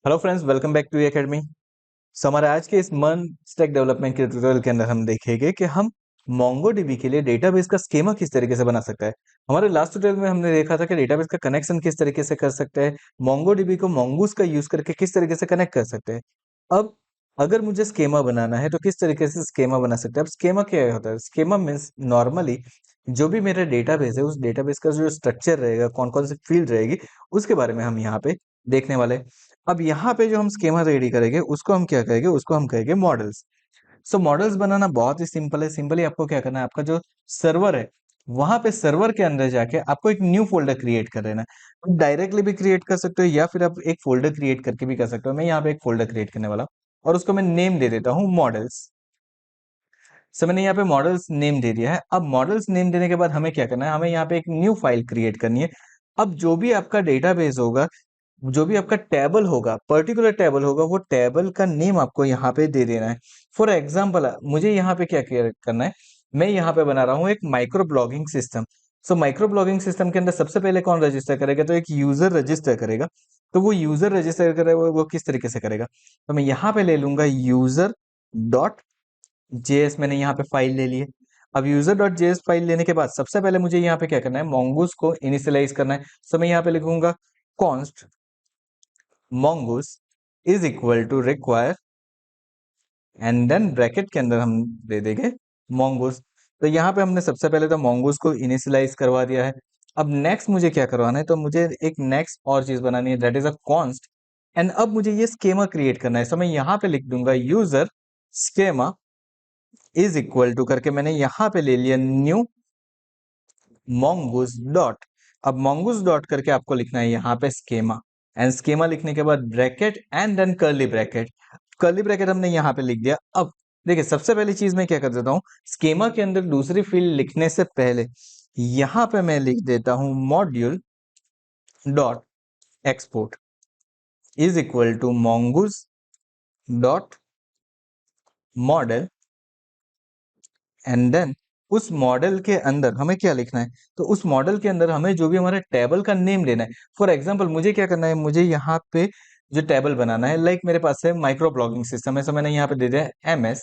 Hello friends, welcome back to academy. So हमारे आज के इस मन स्टैक डेवलपमेंट के ट्यूटोरियल के अंदर हम देखेंगे कि हम मोंगोडीबी के लिए डेटाबेस का स्कीमा किस तरीके से बना सकते हैं। हमारे लास्ट ट्यूटोरियल में हमने देखा था कि डेटाबेस का कनेक्शन किस तरीके से कर सकते हैं, मोंगोडीबी को mongoose का यूज करके किस तरीके से कनेक्ट कर सकते हैं। अब अगर मुझे स्कीमा बनाना है तो किस तरीके से स्कीमा बना सकते हैं। अब स्कीमा क्या होता है? स्कीमा मीन्स नॉर्मली जो भी मेरा डेटाबेस है उस डेटाबेस का जो स्ट्रक्चर रहेगा, कौन कौन सी फील्ड रहेगी, उसके बारे में हम यहाँ पे देखने वाले हैं। अब यहाँ पे जो हम स्कीमा रेडी करेंगे उसको हम क्या कहेंगे, उसको हम कहेंगे मॉडल्स। सो मॉडल्स बनाना बहुत ही सिंपल है। सिंपली आपको क्या करना है, आपका जो सर्वर है वहां पे सर्वर के अंदर जाके आपको एक न्यू फोल्डर क्रिएट कर लेना है। डायरेक्टली भी क्रिएट कर सकते हो या फिर आप एक फोल्डर क्रिएट करके भी कर सकते हो। मैं यहाँ पे एक फोल्डर क्रिएट करने वाला हूँ और उसको मैं नेम दे देता हूँ मॉडल्स। सो मैंने यहाँ पे मॉडल्स नेम दे दिया है। अब मॉडल्स नेम देने के बाद हमें क्या करना है, हमें यहाँ पे एक न्यू फाइल क्रिएट करनी है। अब जो भी आपका डेटाबेस होगा, जो भी आपका टेबल होगा, पर्टिकुलर टेबल होगा, वो टेबल का नेम आपको यहाँ पे दे देना है। फॉर एग्जाम्पल मुझे यहाँ पे क्या करना है, मैं यहाँ पे बना रहा हूँ एक micro blogging system. So micro blogging system के अंदर सबसे पहले कौन रजिस्टर करेगा, तो एक यूजर रजिस्टर करेगा। तो वो यूजर रजिस्टर करेगा, वो किस तरीके से करेगा, तो मैं यहाँ पे ले लूंगा यूजर डॉट जेएस। मैंने यहाँ पे फाइल ले ली है। अब यूजर डॉट जेएस फाइल लेने के बाद सबसे पहले मुझे यहाँ पे क्या करना है, mongoose को इनिशियलाइज करना है। सो मैं यहाँ पे लिखूंगा const mongoose is equal to require and then bracket के अंदर हम दे देंगे mongoose। तो यहाँ पे हमने सबसे पहले तो mongoose को इनिशियलाइज करवा दिया है। अब नेक्स्ट मुझे क्या करवाना है, तो मुझे एक नेक्स्ट और चीज बनानी है, that is a const. And अब मुझे ये स्केमा क्रिएट करना है। सो मैं यहाँ पे लिख दूंगा user schema is equal to करके मैंने यहाँ पे ले लिया न्यू mongoose डॉट। अब mongoose डॉट करके आपको लिखना है यहाँ पे स्केमा, एंड स्केमा लिखने के बाद bracket and then curly bracket. Curly bracket हमने यहाँ पे लिख दिया। अब देखिए, सबसे पहली चीज मैं क्या कर देता हूँ, स्केमा के अंदर दूसरी फील्ड लिखने से पहले यहाँ पे मैं लिख देता हूँ module dot export is equal to mongoose dot model and then उस मॉडल के अंदर हमें क्या लिखना है, तो उस मॉडल के अंदर हमें जो भी हमारे टेबल का नेम लेना है। फॉर एग्जांपल मुझे क्या करना है, मुझे यहाँ पे जो टेबल बनाना है, लाइक मेरे पास है माइक्रो ब्लॉगिंग सिस्टम है, सो मैंने यहाँ पे दे दिया MS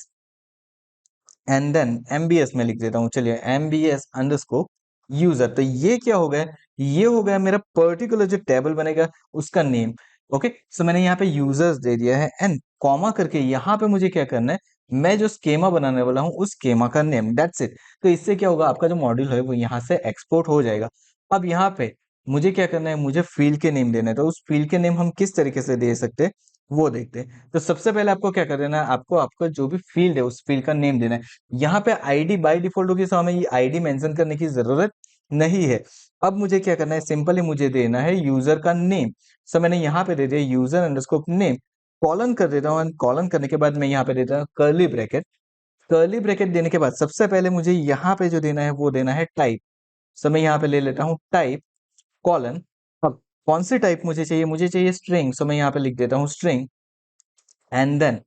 एंड देन MBS में लिख देता हूँ। चलिए MBS अंडरस्कोर यूजर। तो ये क्या हो गया, ये हो गया मेरा पर्टिकुलर जो टेबल बनेगा उसका नेम। ओके, सो मैंने यहाँ पे यूजर्स दे दिया है एंड कॉमा करके यहाँ पे मुझे क्या करना है, मैं जो स्केमा बनाने वाला हूँ उस स्केमा का नेम, दैट्स इट। तो इससे क्या होगा, आपका जो मॉड्यूल है वो यहाँ से एक्सपोर्ट हो जाएगा। अब यहाँ पे मुझे क्या करना है, मुझे फील्ड के नेम देना है। तो उस फील्ड के नेम हम किस तरीके से दे सकते हैं वो देखते हैं। तो सबसे पहले आपको क्या कर देना है, आपको आपका जो भी फील्ड है उस फील्ड का नेम देना है। यहाँ पे आईडी बाय डिफॉल्ट होगी, सो हमें ये आईडी मेंशन करने की जरूरत नहीं है। अब मुझे क्या करना है, सिंपली मुझे देना है यूजर का नेम। सो मैंने यहाँ पे दे दिया यूजर अंडरस्कोर नेम, कॉलन कर देता हूँ। कॉलन करने के बाद मैं यहाँ पे देता हूँ कर्ली ब्रैकेट। कर्ली ब्रैकेट देने के बाद सबसे पहले मुझे यहाँ पे जो देना है वो देना है टाइप। सो मैं यहाँ पे ले लेता हूँ टाइप कॉलन। अब कौन सी टाइप मुझे चाहिए, मुझे चाहिए स्ट्रिंग। सो मैं यहाँ पे लिख देता हूँ स्ट्रिंग एंड देन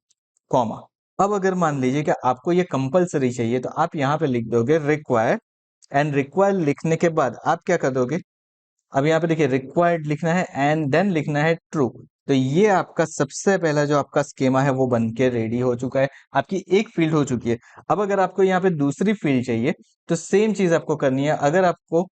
कॉमा। अब अगर मान लीजिए कि आपको ये कंपलसरी चाहिए तो आप यहाँ पे लिख दोगे रिक्वायर एंड रिक्वायर लिखने के बाद आप क्या कर दोगे, अब यहाँ पे देखिए रिक्वायर्ड लिखना है एंड देन लिखना है ट्रू। तो ये आपका सबसे पहला जो आपका स्कीमा है वो बन के रेडी हो चुका है, आपकी एक फील्ड हो चुकी है। अब अगर आपको यहाँ पे दूसरी फील्ड चाहिए तो सेम चीज आपको करनी है। अगर आपको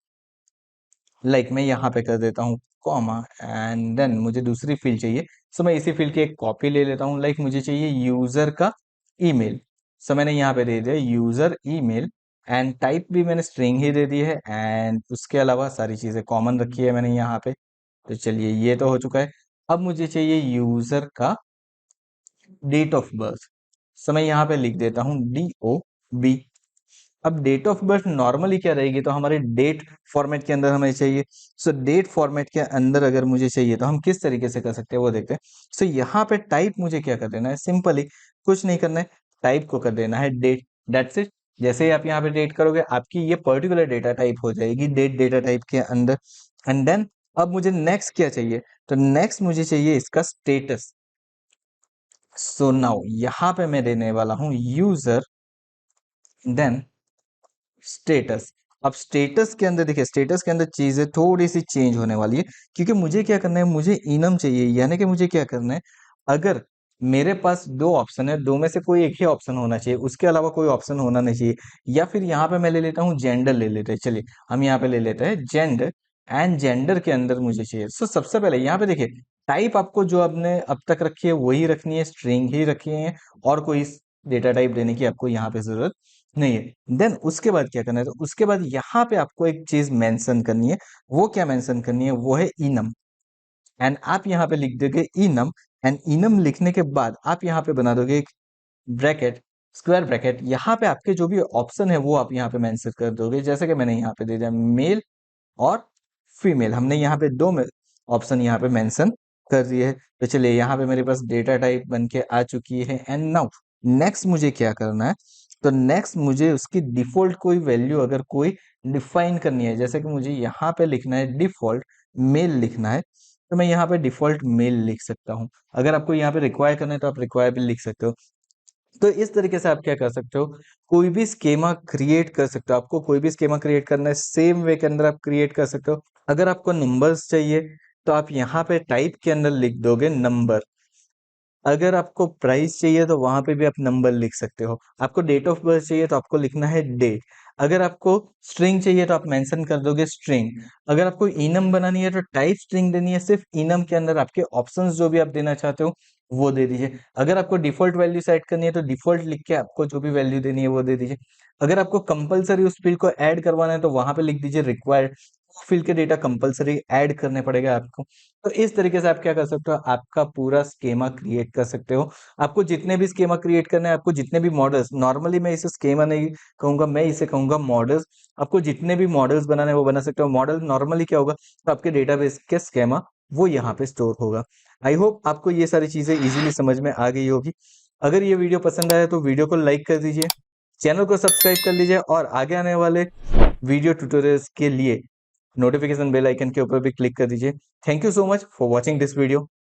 लाइक मैं यहाँ पे कर देता हूँ कॉमा एंड देन मुझे दूसरी फील्ड चाहिए, सो मैं इसी फील्ड की एक कॉपी ले लेता हूँ। लाइक मुझे चाहिए यूजर का ईमेल, सो मैंने यहाँ पे दे दिया यूजर ईमेल एंड टाइप भी मैंने स्ट्रिंग ही दे दी है एंड उसके अलावा सारी चीजें कॉमन रखी है मैंने यहाँ पे। तो चलिए ये तो हो चुका है। अब मुझे चाहिए यूजर का डेट ऑफ बर्थ, सो मैं यहाँ पे लिख देता हूँ DOB। अब डेट ऑफ बर्थ नॉर्मली क्या रहेगी, तो हमारे डेट फॉर्मेट के अंदर हमें चाहिए। सो डेट फॉर्मेट के अंदर अगर मुझे चाहिए तो हम किस तरीके से कर सकते हैं वो देखते हैं। सो यहाँ पे टाइप मुझे क्या कर देना है, सिंपली कुछ नहीं करना है, टाइप को कर देना है डेट, दैट्स इट। जैसे ही आप यहाँ पे डेट करोगे आपकी ये पर्टिकुलर डेटा टाइप हो जाएगी डेट डेटा टाइप के अंदर। एंड देन अब मुझे नेक्स्ट क्या चाहिए, तो नेक्स्ट मुझे चाहिए इसका स्टेटस। सो नाउ यहाँ पे मैं देने वाला हूँ यूजर देन स्टेटस। अब स्टेटस के अंदर देखिए, स्टेटस के अंदर चीजें थोड़ी सी चेंज होने वाली है, क्योंकि मुझे क्या करना है, मुझे इनम चाहिए, यानी कि मुझे क्या करना है, अगर मेरे पास दो ऑप्शन है, दो में से कोई एक ही ऑप्शन होना चाहिए, उसके अलावा कोई ऑप्शन होना नहीं चाहिए। या फिर यहाँ पे मैं ले लेता हूँ जेंडर, ले लेते हैं, चलिए हम यहाँ पे ले लेते हैं जेंडर, एंड जेंडर के अंदर मुझे चाहिए। सो सबसे पहले यहाँ पे देखिए, टाइप आपको जो आपने अब तक रखी है वही रखनी है, स्ट्रिंग ही रखी है, और कोई डेटा टाइप देने की आपको यहाँ पे जरूरत नहीं है। देन उसके बाद क्या करना है, तो उसके बाद यहाँ पे आपको एक चीज मेंशन करनी है। वो क्या मेंशन करनी है, वो है इनम, एंड आप यहाँ पे लिख दोगे इनम, एंड इनम लिखने के बाद आप यहाँ पे बना दोगे एक ब्रैकेट, स्क्वायर ब्रैकेट। यहाँ पे आपके जो भी ऑप्शन है वो आप यहाँ पे मेंशन कर दोगे, जैसे कि मैंने यहाँ पे दे दिया मेल और फीमेल, हमने यहाँ पे दो में ऑप्शन यहाँ पे मेंशन कर दिए है। तो चलिए यहाँ पे मेरे पास डेटा टाइप बन के आ चुकी है, एंड नाउ नेक्स्ट मुझे क्या करना है, तो नेक्स्ट मुझे उसकी डिफॉल्ट कोई वैल्यू अगर कोई डिफाइन करनी है, जैसे कि मुझे यहाँ पे लिखना है डिफॉल्ट मेल लिखना है, तो मैं यहाँ पे डिफॉल्ट मेल लिख सकता हूँ। अगर आपको यहाँ पे रिक्वायर करना है तो आप रिक्वायर भी लिख सकते हो। तो इस तरीके से आप क्या कर सकते हो, कोई भी स्केमा क्रिएट कर सकते हो। आपको कोई भी स्केमा क्रिएट करना है, सेम वे के अंदर आप क्रिएट कर सकते हो। अगर आपको नंबर्स चाहिए तो आप यहाँ पे टाइप के अंदर लिख दोगे नंबर। अगर आपको प्राइस चाहिए तो वहां पे भी आप नंबर लिख सकते हो। आपको डेट ऑफ बर्थ चाहिए तो आपको लिखना है डेट। अगर आपको स्ट्रिंग चाहिए तो आप मेंशन कर दोगे स्ट्रिंग। अगर आपको इनम बनानी है तो टाइप स्ट्रिंग देनी है, सिर्फ इनम के अंदर आपके ऑप्शंस जो भी आप देना चाहते हो वो दे दीजिए। अगर आपको डिफॉल्ट वैल्यू सेट करनी है तो डिफॉल्ट लिख के आपको जो भी वैल्यू देनी है वो दे दीजिए। अगर आपको कंपलसरी उस फील्ड को ऐड करवाना है तो वहां पे लिख दीजिए रिक्वायर्ड, फील्ड के डेटा कंपलसरी ऐड करने पड़ेगा आपको। तो इस तरीके से आप क्या कर सकते हो, आपका पूरा स्केमा क्रिएट कर सकते हो। आपको जितने भी स्केमा क्रिएट करने हैं, आपको जितने भी मॉडल्स, नॉर्मली मैं इसे स्केमा नहीं कहूंगा, मैं इसे कहूंगा मॉडल्स। आपको जितने भी मॉडल्स बनाने हैं वो बना सकते हो। मॉडल नॉर्मली क्या होगा, तो आपके डेटाबेस के स्केमा वो यहाँ पे स्टोर होगा। आई होप आपको ये सारी चीजें इजीली समझ में आ गई होगी। अगर ये वीडियो पसंद आया तो वीडियो को लाइक कर दीजिए, चैनल को सब्सक्राइब कर लीजिए, और आगे आने वाले वीडियो ट्यूटोरियल्स के लिए नोटिफिकेशन बेल आइकन के ऊपर भी क्लिक कर दीजिए। Thank you so much for watching this video.